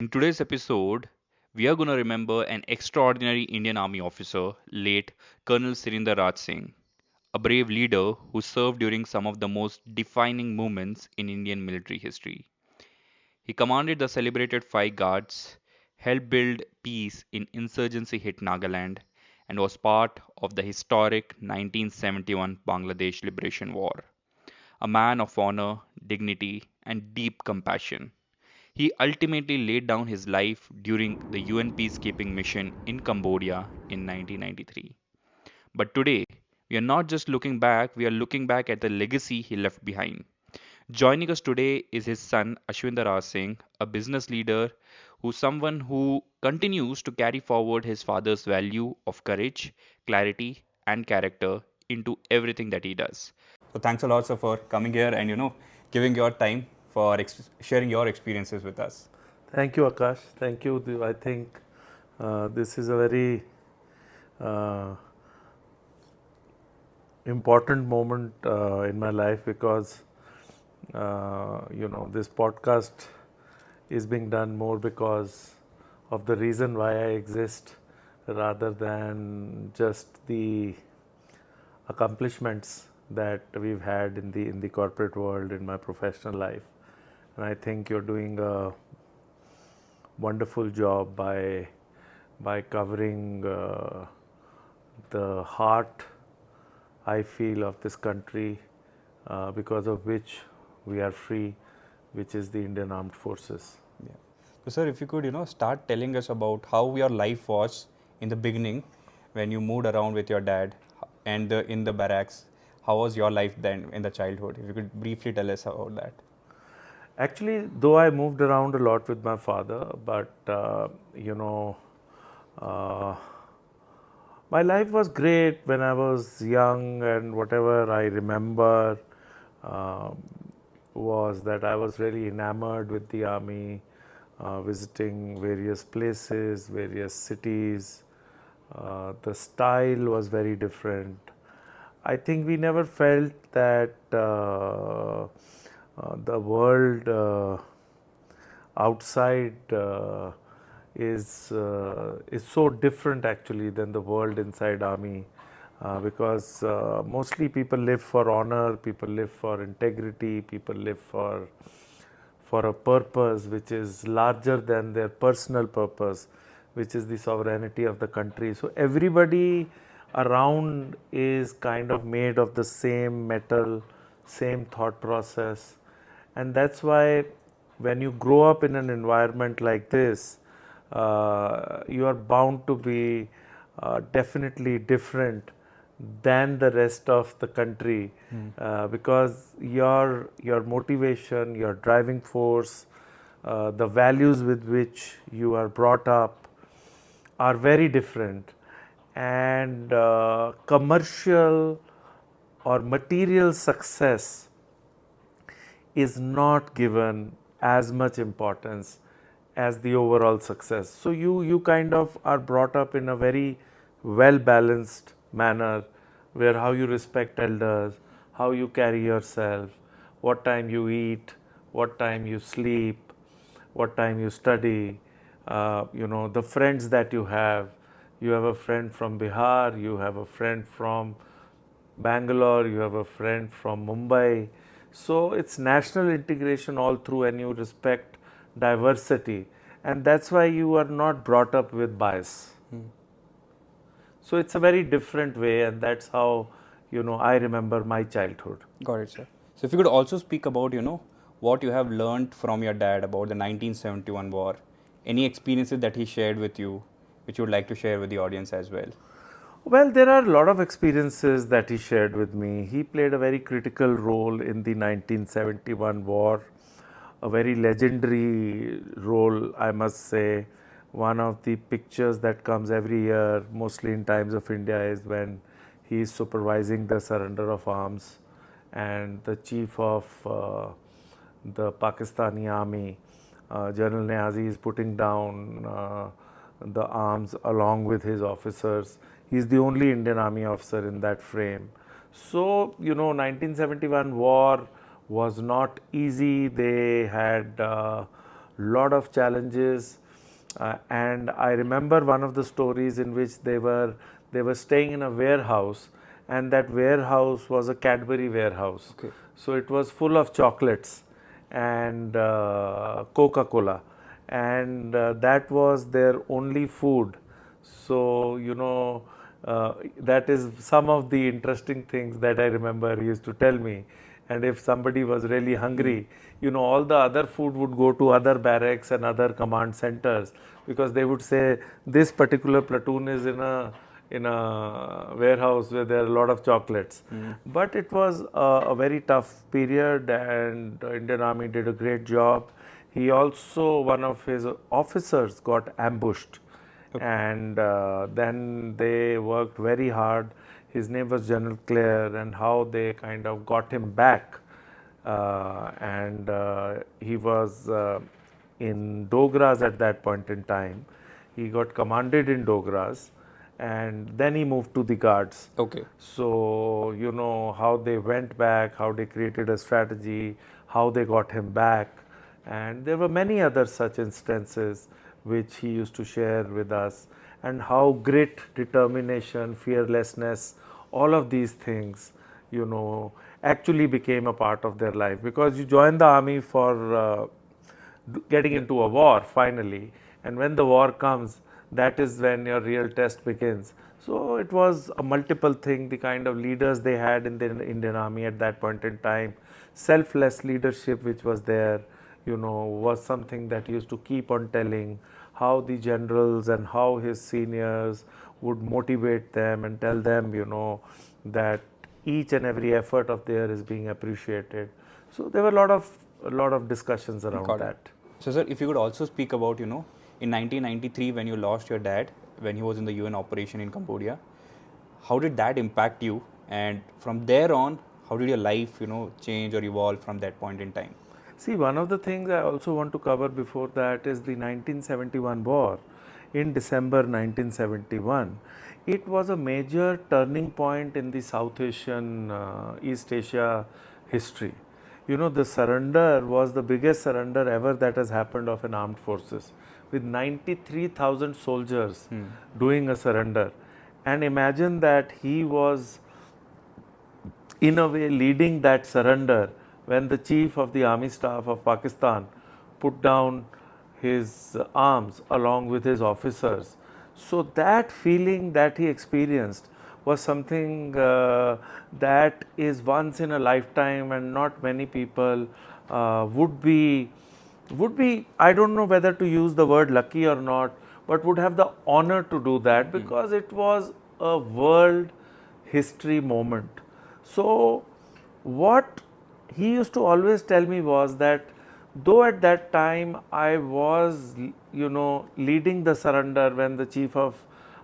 In today's episode, we are going to remember an extraordinary Indian Army officer, late Colonel Sirinder Raj Singh, a brave leader who served during some of the most defining moments in Indian military history. He commanded the celebrated Five Guards, helped build peace in insurgency hit Nagaland, and was part of the historic 1971 Bangladesh Liberation War. A man of honor, dignity, and deep compassion. He ultimately laid down his life during the UN peacekeeping mission in Cambodia in 1993. But today, we are not just looking back, we are looking back at the legacy he left behind. Joining us today is his son Ashwinder R Singh, a business leader someone who continues to carry forward his father's value of courage, clarity, and character into everything that he does. So thanks a lot, sir, for coming here and giving your time for sharing your experiences with us. Thank you, Akash. Thank you. I think this is a very uh, important moment in my life because this podcast is being done more because of the reason why I exist rather than just the accomplishments that we've had in the corporate world in my professional life. And I think you're doing a wonderful job by covering the heart, I feel, of this country, because of which we are free, which is the Indian Armed Forces. Yeah. So, sir, if you could, start telling us about how your life was in the beginning when you moved around with your dad and in the barracks. How was your life then in the childhood? If you could briefly tell us about that. Actually, though I moved around a lot with my father, but uh, my life was great when I was young, and whatever I remember uh, was that I was really enamored with the army, visiting various places, various cities. The style was very different. I think we never felt that the world outside is so different actually than the world inside army, because mostly people live for honor, people live for integrity, people live for a purpose which is larger than their personal purpose, which is the sovereignty of the country. So everybody around is kind of made of the same metal, same thought process. And that's why when you grow up in an environment like this, you are bound to be definitely different than the rest of the country, because your motivation, your driving force, the values with which you are brought up are very different, and commercial or material success is not given as much importance as the overall success. So you kind of are brought up in a very well balanced manner, where how you respect elders, how you carry yourself, what time you eat, what time you sleep, what time you study, the friends that you have. You have a friend from Bihar, you have a friend from Bangalore, you have a friend from Mumbai. So it's national integration all through, and you respect diversity. And that's why you are not brought up with bias. So it's a very different way, and that's how, I remember my childhood. Got it, sir. So if you could also speak about, what you have learned from your dad about the 1971 war, any experiences that he shared with you, which you would like to share with the audience as well. Well, there are a lot of experiences that he shared with me. He played a very critical role in the 1971 war, a very legendary role, I must say. One of the pictures that comes every year, mostly in times of India, is when he is supervising the surrender of arms, and the chief of the Pakistani army, General Niazi, is putting down the arms along with his officers. He's the only Indian Army officer in that frame. So, 1971 war was not easy. They had lot of challenges. And I remember one of the stories in which they were staying in a warehouse, and that warehouse was a Cadbury warehouse. Okay. So it was full of chocolates and Coca-Cola, and that was their only food. So, that is some of the interesting things that I remember he used to tell me. And if somebody was really hungry, all the other food would go to other barracks and other command centers, because they would say this particular platoon is in a warehouse where there are a lot of chocolates. But it was a very tough period, and the Indian Army did a great job. He also, one of his officers got ambushed, and then they worked very hard. His name was General Clare, and how they kind of got him back. And he was in Dogras at that point in time. He got commanded in Dogras, and then he moved to the Guards. Okay. So, how they went back, how they created a strategy, how they got him back. And there were many other such instances which he used to share with us, and how grit, determination, fearlessness, all of these things, actually became a part of their life, because you join the army for getting into a war finally, and when the war comes, that is when your real test begins. So it was a multiple thing, the kind of leaders they had in the Indian Army at that point in time, selfless leadership which was there, was something that he used to keep on telling, how the generals and how his seniors would motivate them and tell them, that each and every effort of theirs is being appreciated. So there were a lot of discussions around Got it. that. So, sir, if you could also speak about, in 1993 when you lost your dad, when he was in the UN operation in Cambodia, how did that impact you? And from there on, how did your life, change or evolve from that point in time? See, one of the things I also want to cover before that is the 1971 war. In December 1971, it was a major turning point in the South Asian, East Asia history. The surrender was the biggest surrender ever that has happened of an armed forces, with 93,000 soldiers doing a surrender. And imagine that he was, in a way, leading that surrender when the chief of the army staff of Pakistan put down his arms along with his officers. So that feeling that he experienced was something that is once in a lifetime, and not many people would be, I don't know whether to use the word lucky or not, but would have the honor to do that, because it was a world history moment. So what he used to always tell me was that, though at that time I was, leading the surrender when the chief of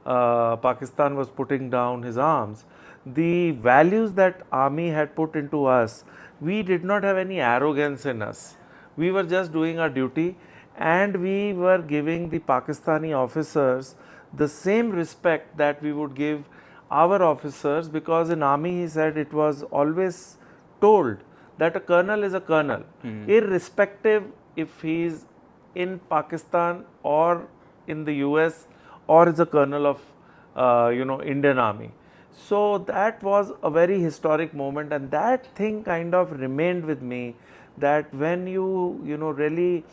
Pakistan was putting down his arms, the values that army had put into us, we did not have any arrogance in us. We were just doing our duty, and we were giving the Pakistani officers the same respect that we would give our officers, because in army, he said, it was always told that a colonel is a colonel, irrespective if he is in Pakistan or in the US, or is a colonel of Indian Army. So that was a very historic moment, and that thing kind of remained with me, that when you really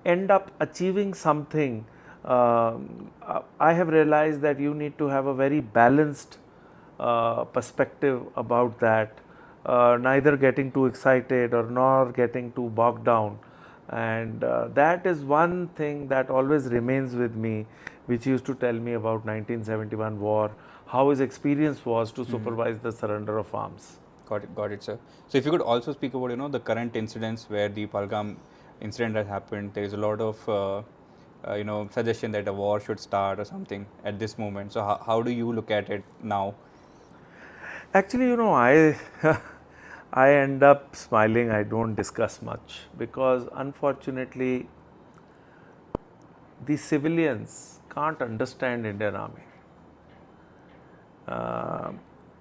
end up achieving something, I have realized that you need to have a very balanced perspective about that, neither getting too excited or nor getting too bogged down. And that is one thing that always remains with me, which he used to tell me about 1971 war, how his experience was to supervise the surrender of arms. Got it, sir. So if you could also speak about, the current incidents where the Pahalgam incident has happened. There is a lot of, suggestion that a war should start or something at this moment. So how do you look at it now? Actually, I I end up smiling. I don't discuss much, because unfortunately the civilians can't understand Indian Army.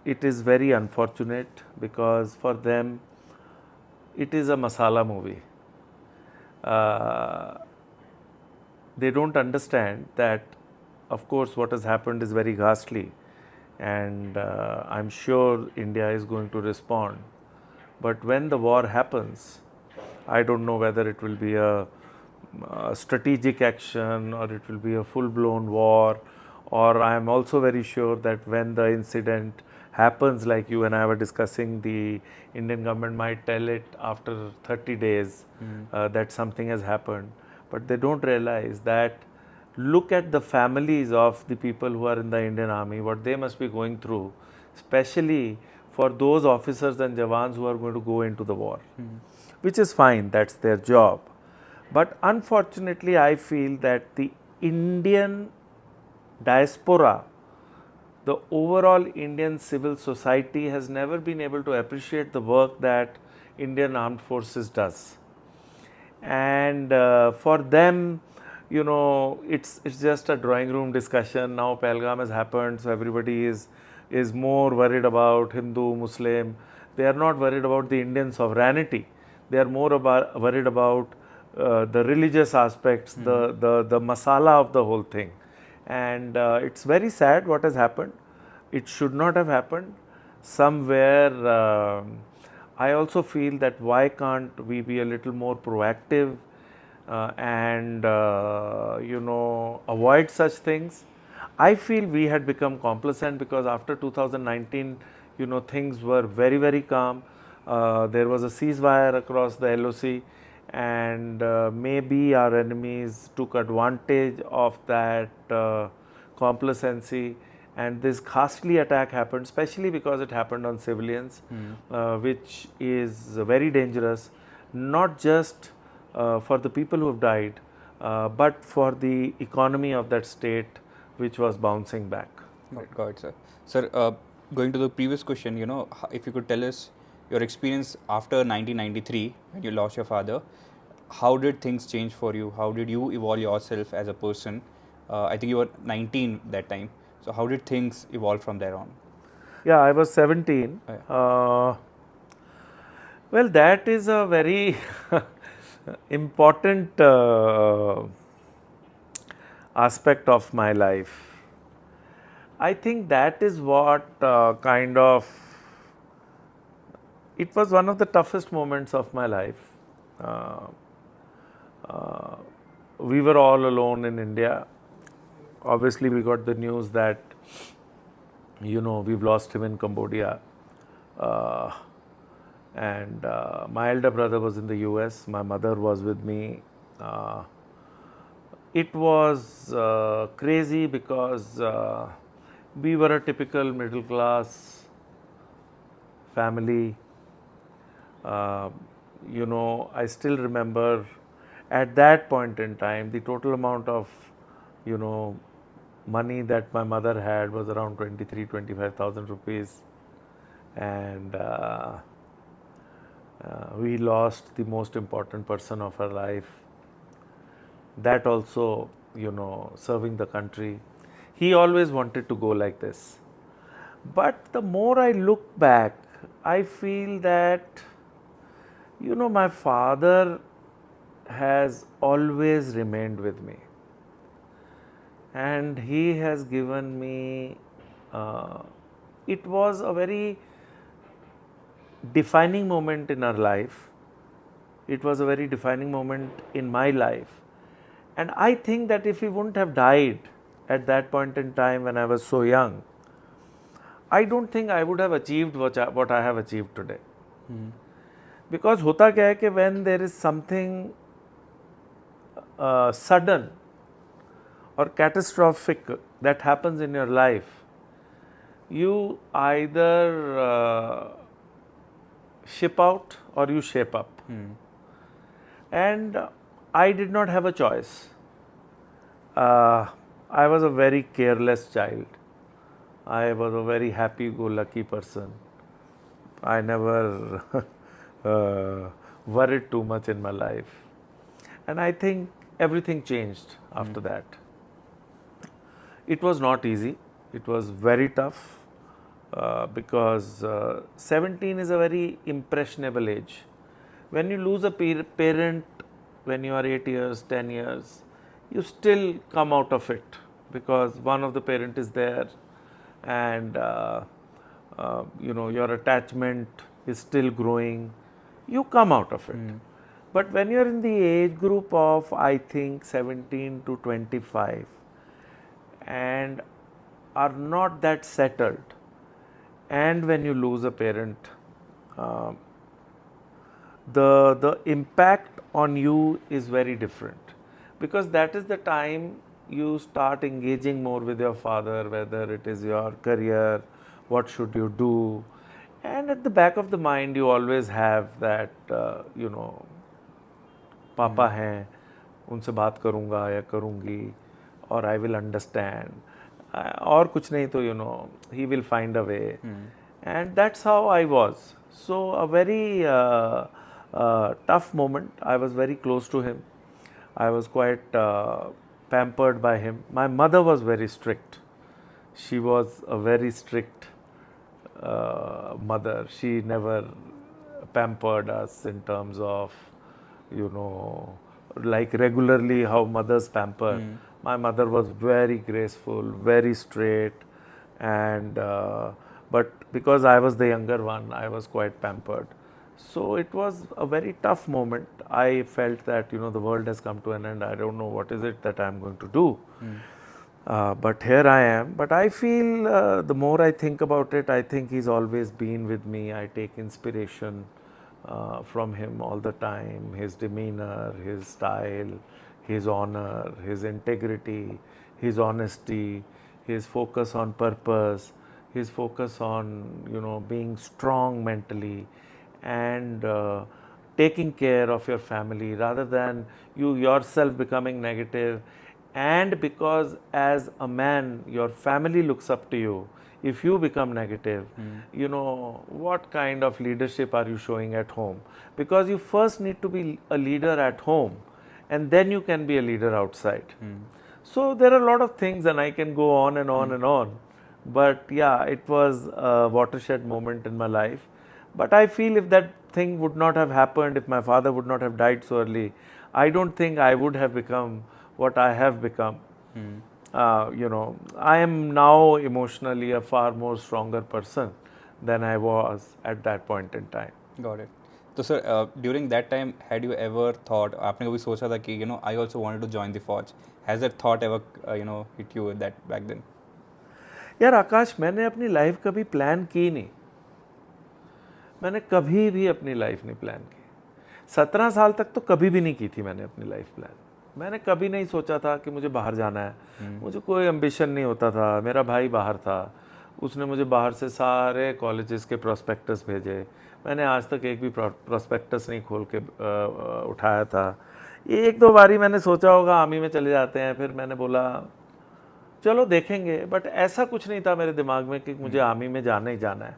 It is very unfortunate, because for them it is a masala movie. uh, they don't understand that, of course, what has happened is very ghastly, and I'm sure India is going to respond. But when the war happens, I don't know whether it will be a strategic action or it will be a full blown war, or I am also very sure that when the incident happens, like you and I were discussing, the Indian government might tell it after 30 days that something has happened. But they don't realize that, look at the families of the people who are in the Indian Army, what they must be going through, especially for those officers and jawans who are going to go into the war, which is fine, that's their job. But unfortunately, I feel that the Indian diaspora, the overall Indian civil society, has never been able to appreciate the work that Indian Armed Forces does. And for them, it's just a drawing room discussion. Now Pahalgam has happened, so everybody is more worried about Hindu, Muslim. They are not worried about the Indian sovereignty. They are more worried about the religious aspects, the masala of the whole thing. And it's very sad what has happened. It should not have happened. Somewhere, I also feel that why can't we be a little more proactive and avoid such things. I feel we had become complacent because after 2019, things were very calm. There was a ceasefire across the LOC, and maybe our enemies took advantage of that complacency, and this ghastly attack happened, especially because it happened on civilians, which is very dangerous, not just for the people who have died, but for the economy of that state, which was bouncing back. Got it, sir. Sir, going to the previous question, if you could tell us your experience after 1993 when you lost your father, how did things change for you? How did you evolve yourself as a person? I think you were 19 that time. So how did things evolve from there on? Yeah, I was 17. Well, that is a very important aspect of my life. I think that is what it was one of the toughest moments of my life. Uh, we were all alone in India. Obviously, we got the news that, we've lost him in Cambodia. And my elder brother was in the US, my mother was with me. It was crazy because we were a typical middle class family. I still remember at that point in time, the total amount of, money that my mother had was around 25,000 rupees. And we lost the most important person of our life. That also, serving the country. He always wanted to go like this. But the more I look back, I feel that, my father has always remained with me. And he has given me, it was a very defining moment in our life. It was a very defining moment in my life. And I think that if he wouldn't have died at that point in time when I was so young, I don't think I would have achieved what I have achieved today. Because hota kya hai कि when there is something sudden or catastrophic that happens in your life, you either ship out or you shape up. And I did not have a choice. I was a very careless child. I was a very happy-go-lucky person. I never worried too much in my life. And I think everything changed after that. It was not easy. It was very tough because 17 is a very impressionable age. When you lose a parent when you are 8 years, 10 years, you still come out of it because one of the parent is there, and your attachment is still growing. You come out of it. But when you're in the age group of, I think, 17 to 25 and are not that settled, and when you lose a parent, uh, the impact on you is very different, because that is the time you start engaging more with your father, whether it is your career, what should you do, and at the back of the mind you always have that पापा हैं, उनसे बात करूँगा या करूँगी, और I will understand, और कुछ नहीं तो he will find a way, and that's how I was. So a very tough moment. I was very close to him. I was quite pampered by him. My mother was very strict. She was a very strict mother. She never pampered us in terms of, like regularly how mothers pamper. My mother was very graceful, very straight, and but because I was the younger one, I was quite pampered. So it was a very tough moment. I felt that the world has come to an end. I don't know what is it that I am going to do. But here I am. But I feel the more I think about it, I think he's always been with me. I take inspiration from him all the time. His demeanor, his style, his honor, his integrity, his honesty, his focus on purpose, his focus on being strong mentally, and taking care of your family rather than you yourself becoming negative. And because as a man your family looks up to you, if you become negative, what kind of leadership are you showing at home? Because you first need to be a leader at home, and then you can be a leader outside. So there are a lot of things, and I can go on and on and on. But yeah, it was a watershed moment in my life. But I feel if that thing would not have happened, if my father would not have died so early, I don't think I would have become what I have become. I am now emotionally a far more stronger person than I was at that point in time. Got it. So sir, during that time, had you ever thought, आपने कभी सोचा था कि I also wanted to join the force? Has that thought ever hit you that back then? यार आकाश, मैंने अपनी life कभी plan की नहीं. मैंने कभी भी अपनी लाइफ नहीं प्लान की. 17 साल तक तो कभी भी नहीं की थी मैंने अपनी लाइफ प्लान. मैंने कभी नहीं सोचा था कि मुझे बाहर जाना है. मुझे कोई एम्बिशन नहीं होता था. मेरा भाई बाहर था, उसने मुझे बाहर से सारे कॉलेजेस के प्रोस्पेक्टस भेजे. मैंने आज तक एक भी प्रोस्पेक्टस नहीं खोल के उठाया था. एक दो बारी मैंने सोचा होगा आर्मी में चले जाते हैं, फिर मैंने बोला चलो देखेंगे. बट ऐसा कुछ नहीं था मेरे दिमाग में कि मुझे आर्मी में जाना ही जाना है.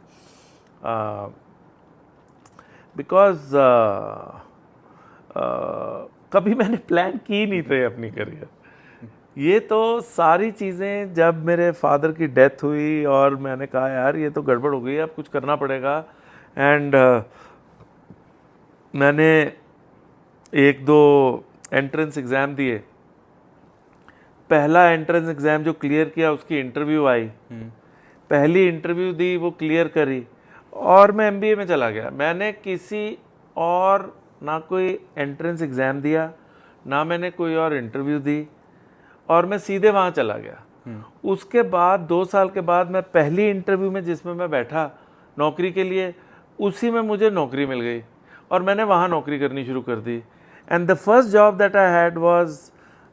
बिकॉज कभी मैंने प्लान की नहीं थे अपनी करियर. ये तो सारी चीज़ें जब मेरे फादर की डेथ हुई और मैंने कहा यार ये तो गड़बड़ हो गई, अब कुछ करना पड़ेगा. एंड मैंने एक दो एंट्रेंस एग्ज़ाम दिए. पहला एंट्रेंस एग्ज़ाम जो क्लियर किया उसकी इंटरव्यू आई. पहली इंटरव्यू दी, वो क्लियर करी और मैं MBA में चला गया. मैंने किसी और ना कोई एंट्रेंस एग्ज़ाम दिया, ना मैंने कोई और इंटरव्यू दी, और मैं सीधे वहाँ चला गया. उसके बाद 2 साल के बाद मैं पहली इंटरव्यू में जिसमें मैं बैठा नौकरी के लिए, उसी में मुझे नौकरी मिल गई और मैंने वहाँ नौकरी करनी शुरू कर दी. And the first job that I had was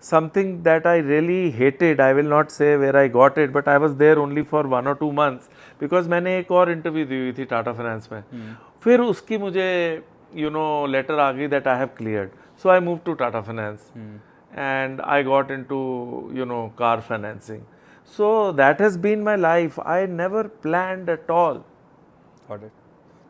something that I really hated. I will not say where I got it, but I was there only for 1 or 2 months because मैंने एक और इंटरव्यू दी हुई थी Tata finance में. फिर उसकी मुझे letter आ गई that I have cleared. So I moved to Tata Finance and I got into car financing. So that has been my life. I never planned at all. Got it.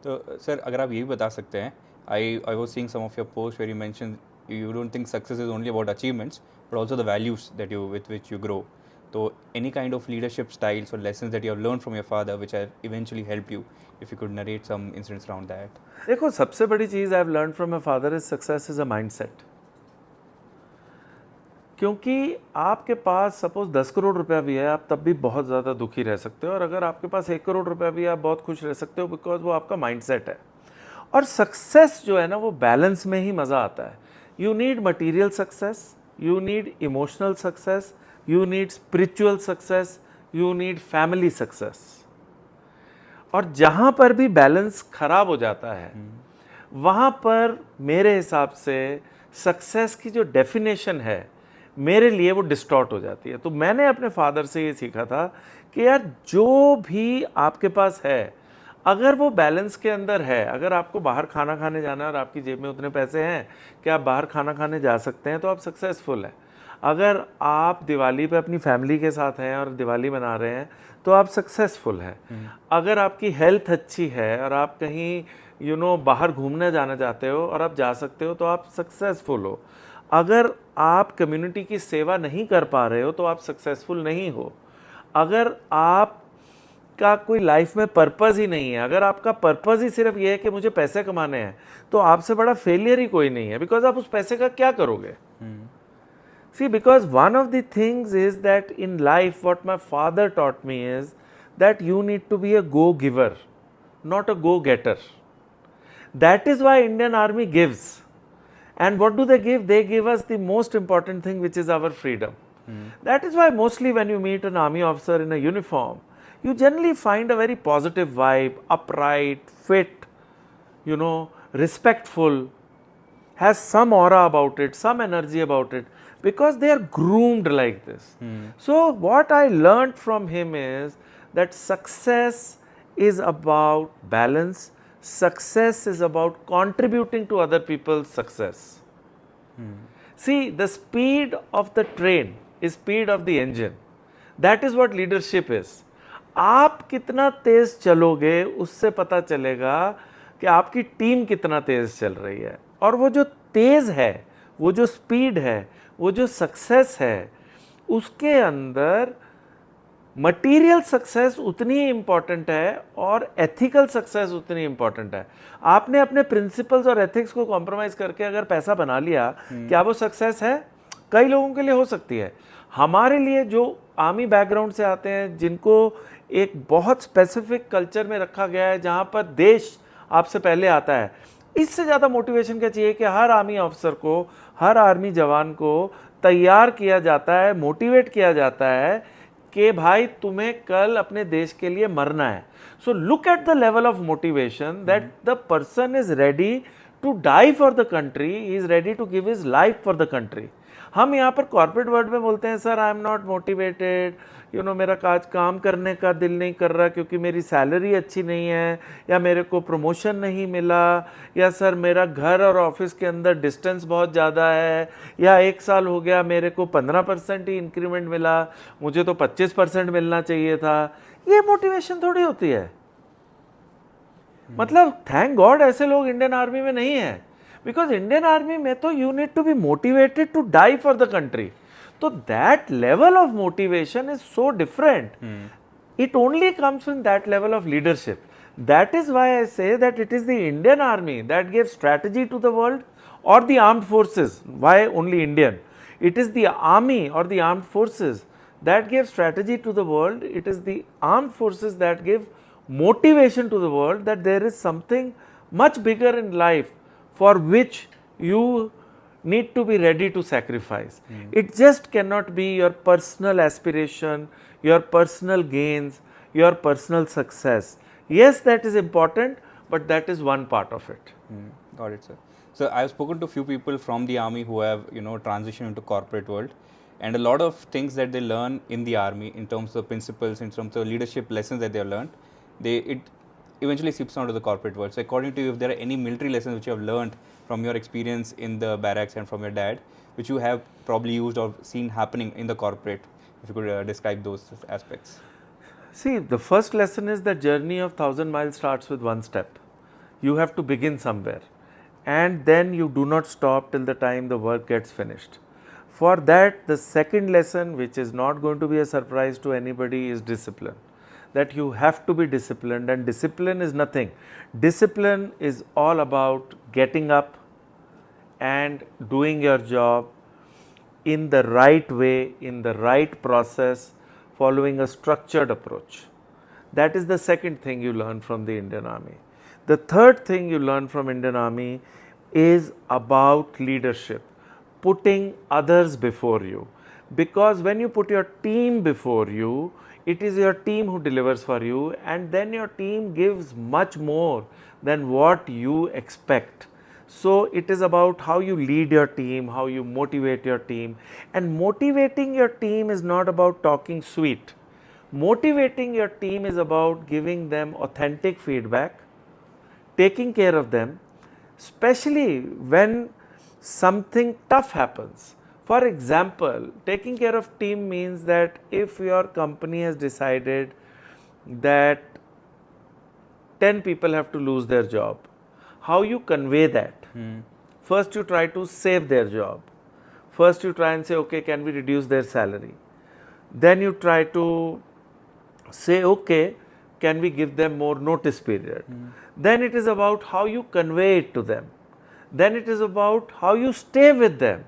तो sir अगर आप ये भी बता सकते हैं, I was seeing some of your posts where you mentioned you don't think success is only about achievements but also the values that with which you grow. So any kind of leadership styles or lessons that you have learned from your father which have eventually helped you, if you could narrate some incidents around that. देखो, सबसे बड़ी चीज़ I have learn from my father is success is a mindset. क्योंकि आपके पास suppose 10 crore रुपया भी है, आप तब भी बहुत ज़्यादा दुखी रह सकते हो, और अगर आपके पास 1 करोड़ रुपया भी है, आप बहुत खुश रह सकते हो, बिकॉज वो आपका माइंडसेट है। और सक्सेस जो है ना, वो बैलेंस में ही मज़ा आता है। You need material success, you need emotional success, you need spiritual success, you need family success. और जहाँ पर भी बैलेंस खराब हो जाता है, वहाँ पर मेरे हिसाब से सक्सेस की जो डेफिनेशन है, मेरे लिए वो डिस्टॉर्ट हो जाती है। तो मैंने अपने फादर से ये सीखा था कि यार जो भी आपके पास है, अगर वो बैलेंस के अंदर है, अगर आपको बाहर खाना खाने जाना है और आपकी जेब में उतने पैसे हैं कि आप बाहर खाना खाने जा सकते हैं, तो आप सक्सेसफुल हैं। अगर आप दिवाली पे अपनी फैमिली के साथ हैं और दिवाली मना रहे हैं, तो आप सक्सेसफुल हैं। अगर आपकी हेल्थ अच्छी है और आप कहीं बाहर घूमने जाना चाहते हो और आप जा सकते हो, तो आप सक्सेसफुल हो। अगर आप कम्युनिटी की सेवा नहीं कर पा रहे हो, तो आप सक्सेसफुल नहीं हो। अगर आप का कोई लाइफ में पर्पस ही नहीं है, अगर आपका पर्पस ही सिर्फ ये है कि मुझे पैसे कमाने हैं, तो आपसे बड़ा फेलियर ही कोई नहीं है, बिकॉज आप उस पैसे का क्या करोगे? See, because one of the things is that in life, what my father taught me is that you need to be a go-giver, not a go-getter. That is why Indian Army gives. And what do they give? They give us the most important thing, which is our freedom. That is why mostly when you meet an army officer in a uniform, you generally find a very positive vibe, upright, fit, respectful, has some aura about it, some energy about it, because they are groomed like this. So what I learned from him is that success is about balance. Success is about contributing to other people's success. See, the speed of the train is speed of the engine. That is what leadership is. आप कितना तेज चलोगे, उससे पता चलेगा कि आपकी team कितना तेज चल रही है। और वो जो तेज है, वो जो स्पीड है, वो जो सक्सेस है, उसके अंदर मटीरियल सक्सेस उतनी ही इम्पॉर्टेंट है और एथिकल सक्सेस उतनी इम्पॉर्टेंट है। आपने अपने प्रिंसिपल्स और एथिक्स को कॉम्प्रोमाइज करके अगर पैसा बना लिया, क्या वो सक्सेस है? कई लोगों के लिए हो सकती है। हमारे लिए जो आर्मी बैकग्राउंड से आते हैं, जिनको एक बहुत स्पेसिफिक कल्चर में रखा गया है, जहाँ पर देश आपसे पहले आता है, इससे ज़्यादा मोटिवेशन क्या चाहिए कि हर आर्मी ऑफिसर को, हर आर्मी जवान को तैयार किया जाता है, मोटिवेट किया जाता है कि भाई तुम्हें कल अपने देश के लिए मरना है। So look at the level of motivation that the person is ready to die for the country, is ready to give his life for the country. हम यहाँ पर कॉर्पोरेट वर्ल्ड में बोलते हैं, sir I am not motivated, मेरा काम करने का दिल नहीं कर रहा क्योंकि मेरी सैलरी अच्छी नहीं है, या मेरे को प्रमोशन नहीं मिला, या सर मेरा घर और ऑफिस के अंदर डिस्टेंस बहुत ज़्यादा है, या 1 साल हो गया मेरे को 15% ही इंक्रीमेंट मिला, मुझे तो 25% मिलना चाहिए था। ये मोटिवेशन थोड़ी होती है। मतलब थैंक गॉड ऐसे लोग इंडियन आर्मी में नहीं है, बिकॉज इंडियन आर्मी में तो you need to be motivated to die for the country. So that level of motivation is so different. It only comes from that level of leadership. That is why I say that it is the Indian Army that gives strategy to the world, or the armed forces. Why only Indian? It is the army or the armed forces that give strategy to the world. It is the armed forces that give motivation to the world that there is something much bigger in life for which you need to be ready to sacrifice. It just cannot be your personal aspiration, your personal gains, your personal success. Yes, that is important, but that is one part of it. Got it, sir. So I've spoken to a few people from the army who have transitioned into corporate world, and a lot of things that they learn in the army in terms of principles, in terms of leadership lessons that they have learned, it eventually seeps on to the corporate world. So according to you, if there are any military lessons which you have learned from your experience in the barracks and from your dad, which you have probably used or seen happening in the corporate, if you could describe those aspects. See, the first lesson is that journey of 1,000 miles starts with one step. You have to begin somewhere, and then you do not stop till the time the work gets finished. For that, the second lesson, which is not going to be a surprise to anybody, is discipline. That you have to be disciplined, and discipline is nothing. Discipline is all about getting up and doing your job in the right way, in the right process, following a structured approach. That is the second thing you learn from the Indian Army. The third thing you learn from Indian Army is about leadership, putting others before you. Because when you put your team before you, it is your team who delivers for you, and then your team gives much more than what you expect. So it is about how you lead your team, how you motivate your team. And motivating your team is not about talking sweet. Motivating your team is about giving them authentic feedback, taking care of them, especially when something tough happens. For example, taking care of team means that if your company has decided that 10 people have to lose their job, how you convey that? First you try to save their job. First you try and say, okay, can we reduce their salary? Then you try to say, okay, can we give them more notice period? Then it is about how you convey it to them. Then it is about how you stay with them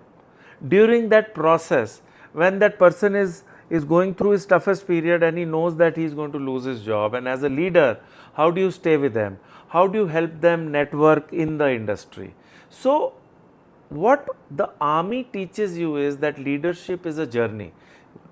during that process when that person is going through his toughest period and he knows that he is going to lose his job. And as a leader, how do you stay with them? How do you help them network in the industry? So what the army teaches you is that leadership is a journey.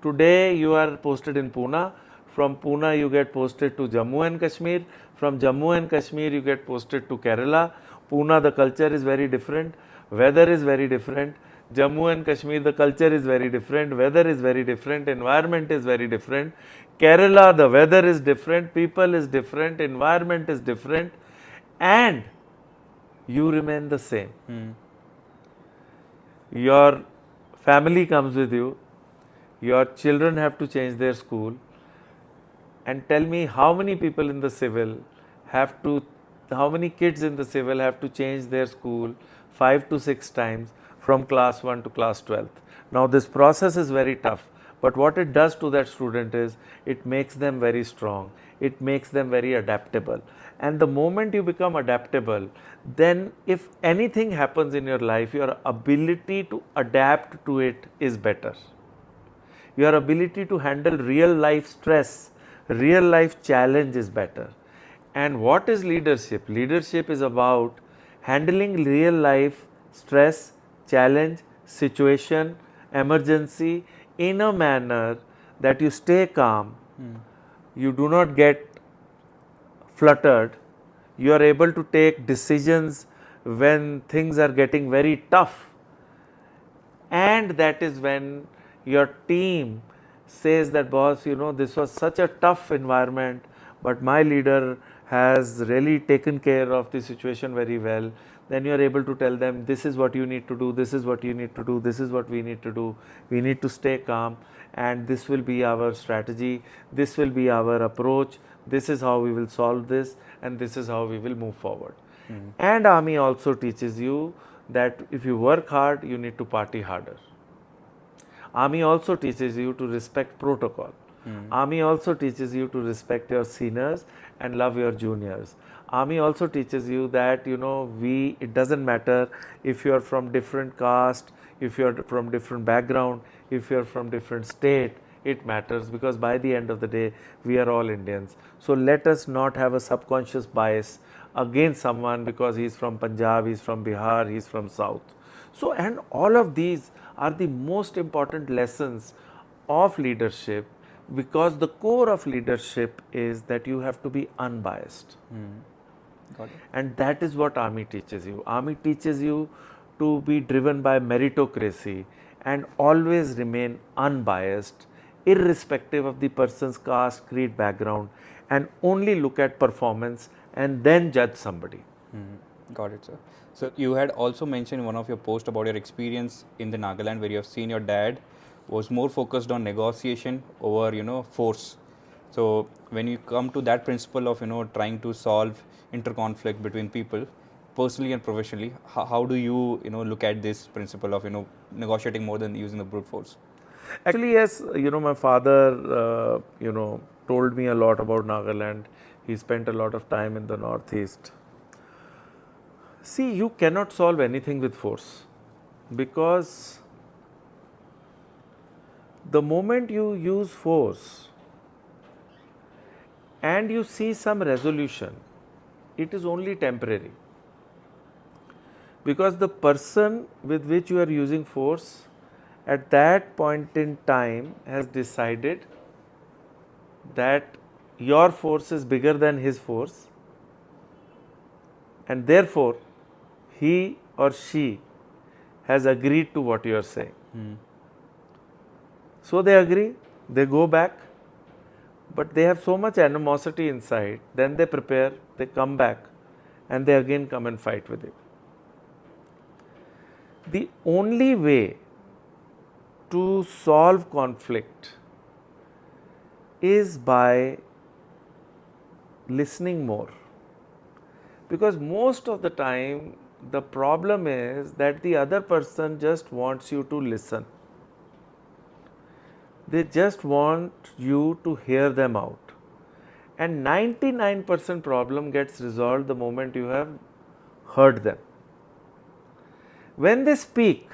Today you are posted in Pune. From Pune you get posted to Jammu and Kashmir. From Jammu and Kashmir you get posted to Kerala. Pune, the culture is very different. Weather is very different. Jammu and Kashmir, the culture is very different. Weather is very different. Environment is very different. Kerala, the weather is different. People is different. Environment is different. And you remain the same. Your family comes with you. Your children have to change their school. And tell me how many people in the civil have to, how many kids in the civil have to change their school 5 to 6 times from class 1 to class 12th. Now this process is very tough, but what it does to that student is it makes them very strong. It makes them very adaptable. And the moment you become adaptable, then if anything happens in your life, your ability to adapt to it is better. Your ability to handle real life stress, real life challenge is better. And what is leadership? Leadership is about handling real life stress, challenge, situation, emergency in a manner that you stay calm, you do not get fluttered, you are able to take decisions when things are getting very tough, and that is when your team says that, boss, you know, this was such a tough environment, but my leader has really taken care of the situation very well. Then you are able to tell them, this is what you need to do, this is what you need to do, this is what we need to do. We need to stay calm, and this will be our strategy, this will be our approach, this is how we will solve this, and this is how we will move forward. And army also teaches you that if you work hard, you need to party harder. Army also teaches you to respect protocol. Army also teaches you to respect your seniors and love your juniors. Army also teaches you that, you know, it doesn't matter if you are from different caste, if you are from different background, if you are from different state, it matters, because by the end of the day, we are all Indians. So let us not have a subconscious bias against someone because he is from Punjab, he is from Bihar, he is from South. So, and all of these are the most important lessons of leadership, because the core of leadership is that you have to be unbiased. Got it. And that is what army teaches you. Army teaches you to be driven by meritocracy and always remain unbiased, irrespective of the person's caste, creed, background, and only look at performance and then judge somebody. Got it, sir. So you had also mentioned in one of your posts about your experience in the Nagaland, where you have seen your dad was more focused on negotiation over, you know, force. So when you come to that principle of, you know, trying to solve interconflict between people, personally and professionally, how do you, you know, look at this principle of, you know, negotiating more than using the brute force? Actually, yes, you know, my father, you know, told me a lot about Nagaland. He spent a lot of time in the northeast. See, you cannot solve anything with force, because The moment you use force and you see some resolution, it is only temporary. Because the person with which you are using force at that point in time has decided that your force is bigger than his force, and therefore he or she has agreed to what you are saying. So they agree, they go back, but they have so much animosity inside, then they prepare, they come back, and they again come and fight with you. The only way to solve conflict is by listening more. Because most of the time, the problem is that the other person just wants you to listen. They just want you to hear them out. And 99% problem gets resolved the moment you have heard them. When they speak,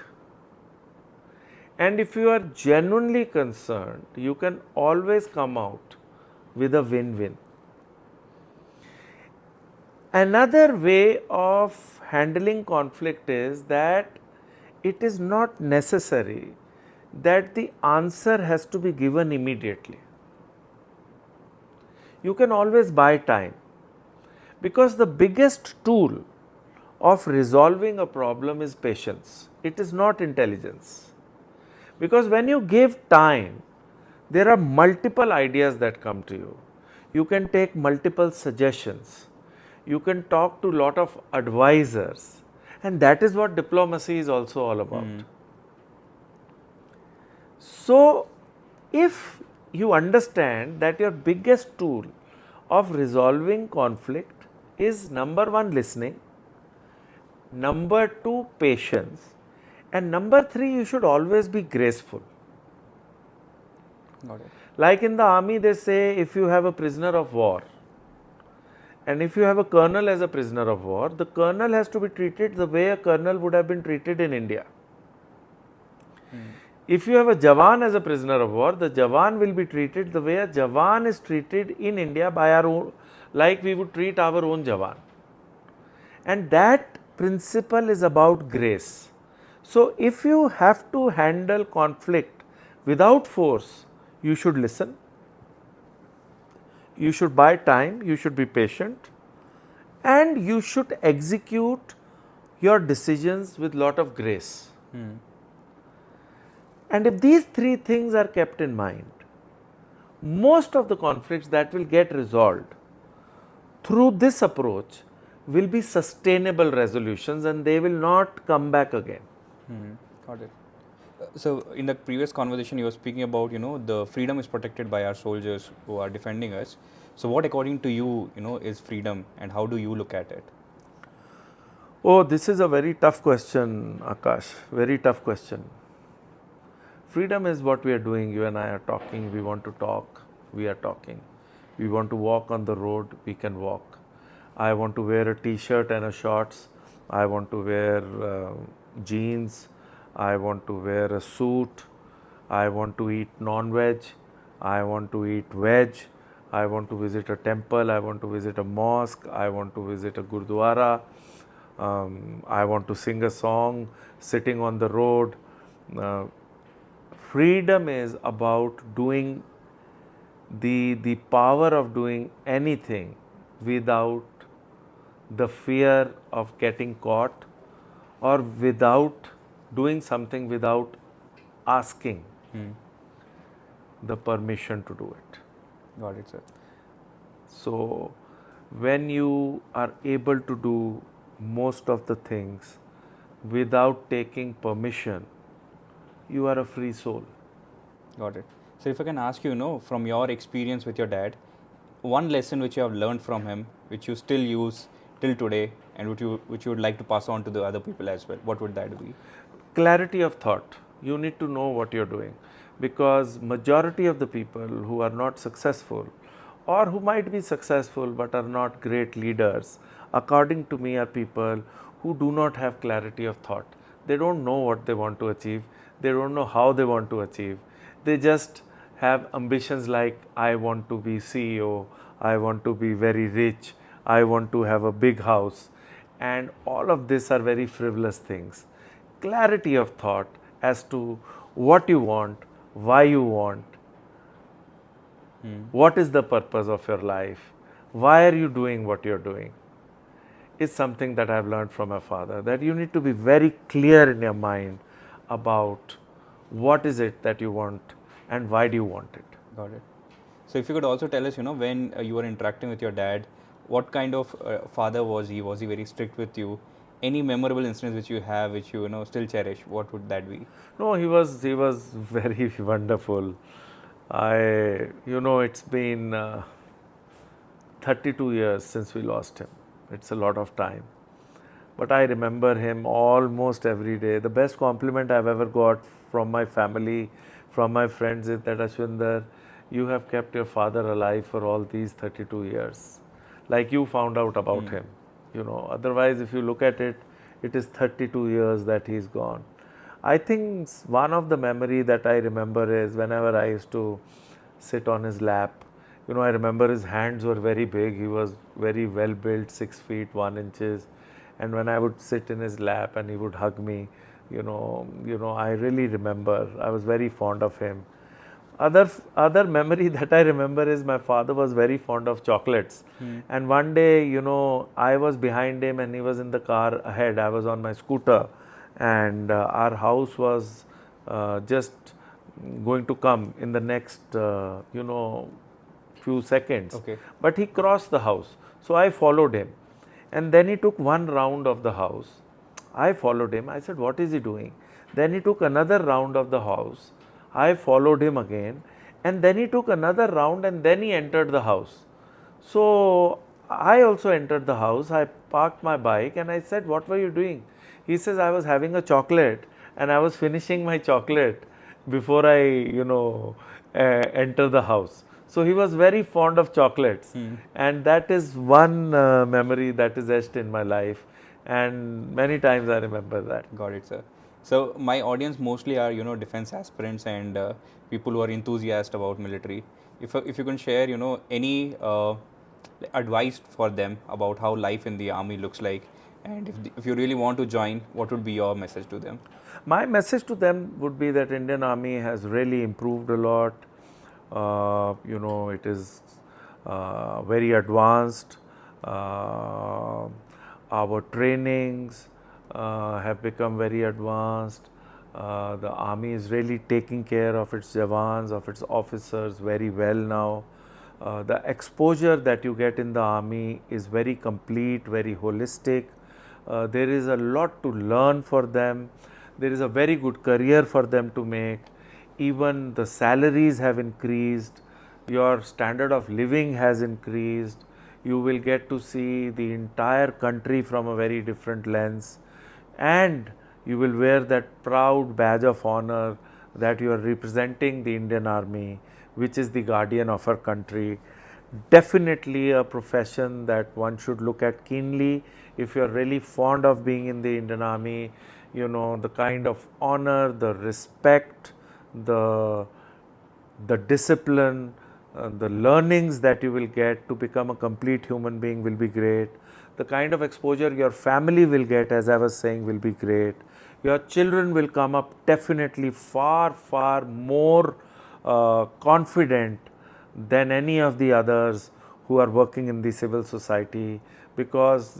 and if you are genuinely concerned, you can always come out with a win-win. Another way of handling conflict is that it is not necessary that the answer has to be given immediately. You can always buy time, because the biggest tool of resolving a problem is patience. It is not intelligence. Because when you give time, there are multiple ideas that come to you. You can take multiple suggestions. You can talk to a lot of advisors, and that is what diplomacy is also all about. So, if you understand that your biggest tool of resolving conflict is number one, listening, number two, patience, and number three, you should always be graceful. Got it. Like in the army, they say if you have a prisoner of war, and if you have a colonel as a prisoner of war, the colonel has to be treated the way a colonel would have been treated in India. If you have a Jawan as a prisoner of war, the Jawan will be treated the way a Jawan is treated in India by our own, like we would treat our own Jawan. And that principle is about grace. So, if you have to handle conflict without force, you should listen, you should buy time, you should be patient, and you should execute your decisions with lot of grace. And if these three things are kept in mind, most of the conflicts that will get resolved through this approach will be sustainable resolutions, and they will not come back again. Got it. So in the previous conversation, you were speaking about, the freedom is protected by our soldiers who are defending us. So what, according to you, is freedom, and how do you look at it? Oh, this is a very tough question, Akash. Very tough question. Freedom is what we are doing. You and I are talking. We want to talk. We are talking. We want to walk on the road. We can walk. I want to wear a t-shirt and a shorts. I want to wear jeans. I want to wear a suit. I want to eat non-veg. I want to eat veg. I want to visit a temple. I want to visit a mosque. I want to visit a gurdwara. I want to sing a song sitting on the road. Freedom is about doing the power of doing anything without the fear of getting caught, or without doing something without asking the permission to do it. Got it, sir. So, when you are able to do most of the things without taking permission, you are a free soul. Got it. So if I can ask you, from your experience with your dad, one lesson which you have learned from him, which you still use till today, and which you would like to pass on to the other people as well, what would that be? Clarity of thought. You need to know what you're doing, because majority of the people who are not successful, or who might be successful but are not great leaders, according to me, are people who do not have clarity of thought. They don't know what they want to achieve. They don't know how they want to achieve. They just have ambitions like, I want to be CEO, I want to be very rich, I want to have a big house. And all of these are very frivolous things. Clarity of thought as to what you want, why you want, what is the purpose of your life, why are you doing what you're doing, is something that I've learned from my father, that you need to be very clear in your mind about what is it that you want and why do you want it. Got it. So if you could also tell us, when you were interacting with your dad, what kind of father was he? Was he very strict with you? Any memorable incidents which you have, which you still cherish? What would that be? No, he was very wonderful. It's been 32 years since we lost him. It's a lot of time. But I remember him almost every day. The best compliment I've ever got from my family, from my friends, is that, Ashwinder, you have kept your father alive for all these 32 years. Like you found out about him. Otherwise, if you look at it, it is 32 years that he's gone. I think one of the memory that I remember is whenever I used to sit on his lap. I remember his hands were very big. He was very well built, 6 feet 1 inches. And when I would sit in his lap and he would hug me, I really remember. I was very fond of him. Other memory that I remember is my father was very fond of chocolates. And one day, I was behind him and he was in the car ahead. I was on my scooter, and our house was just going to come in the next, few seconds. Okay. But he crossed the house. So I followed him. And then he took one round of the house. I followed him. I said, what is he doing? Then he took another round of the house. I followed him again. And then he took another round and then he entered the house. So I also entered the house. I parked my bike and I said, what were you doing? He says, I was having a chocolate and I was finishing my chocolate before I, enter the house. So he was very fond of chocolates, and that is one memory that is etched in my life, and many times I remember that. Got it, sir. So my audience mostly are defense aspirants and people who are enthusiastic about military. If you can share any advice for them about how life in the army looks like, and if you really want to join, what would be your message to them? My message to them would be that Indian Army has really improved a lot. It is very advanced. Our trainings have become very advanced. The army is really taking care of its jawans, of its officers very well now. The exposure that you get in the army is very complete, very holistic. There is a lot to learn for them. There is a very good career for them to make. Even the salaries have increased, your standard of living has increased, you will get to see the entire country from a very different lens, and you will wear that proud badge of honor that you are representing the Indian Army, which is the guardian of our country. Definitely a profession that one should look at keenly if you are really fond of being in the Indian Army. The kind of honor, the respect, the discipline, the learnings that you will get to become a complete human being will be great. The kind of exposure your family will get, as I was saying, will be great. Your children will come up definitely far, far more confident than any of the others who are working in the civil society, because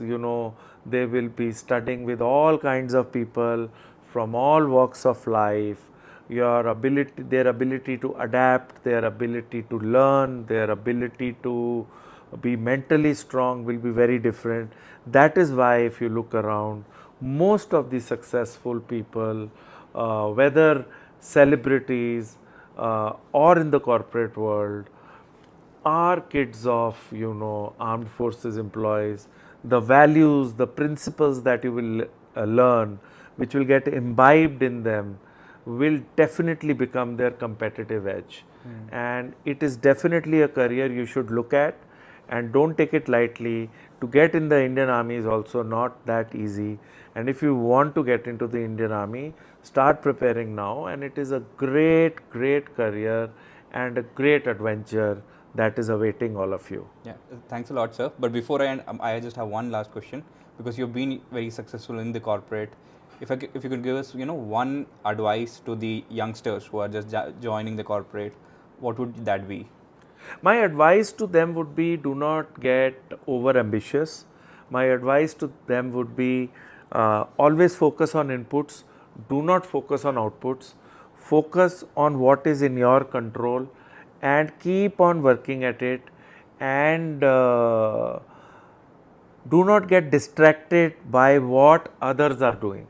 they will be studying with all kinds of people from all walks of life. Their ability to adapt, their ability to learn, their ability to be mentally strong will be very different. That is why if you look around, most of the successful people, whether celebrities or in the corporate world, are kids of armed forces employees. The values, the principles that you will learn, which will get imbibed in them, will definitely become their competitive edge. And it is definitely a career you should look at. and don't take it lightly. To get in the Indian Army is also not that easy, and if you want to get into the Indian Army, start preparing now, and it is a great career and a great adventure that is awaiting all of you. Yeah, thanks a lot, sir. But before I end, I just have one last question, because you've been very successful in the corporate. If you could give us, one advice to the youngsters who are just joining the corporate, what would that be? My advice to them would be, do not get over ambitious. My advice to them would be, always focus on inputs, do not focus on outputs. Focus on what is in your control and keep on working at it, and do not get distracted by what others are doing.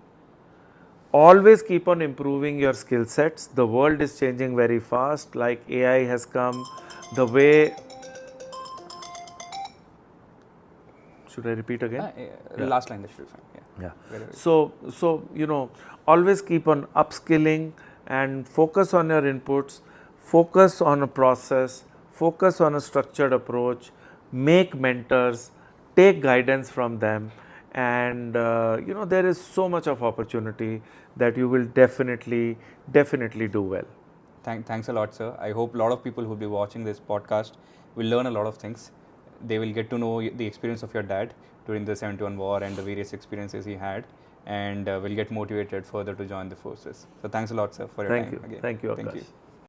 Always keep on improving your skill sets. The world is changing very fast, like AI has come, the way. Should I repeat again? Last line, that should be fine. Yeah. Yeah. So always keep on upskilling and focus on your inputs, focus on a process, focus on a structured approach, make mentors, take guidance from them, and there is so much of opportunity that you will definitely do well. Thanks a lot, sir. I hope a lot of people who will be watching this podcast will learn a lot of things. They will get to know the experience of your dad during the 71 war and the various experiences he had, and will get motivated further to join the forces. So thanks a lot, sir, for your time. Thank you. Again. Thank you, Thank Akash. you.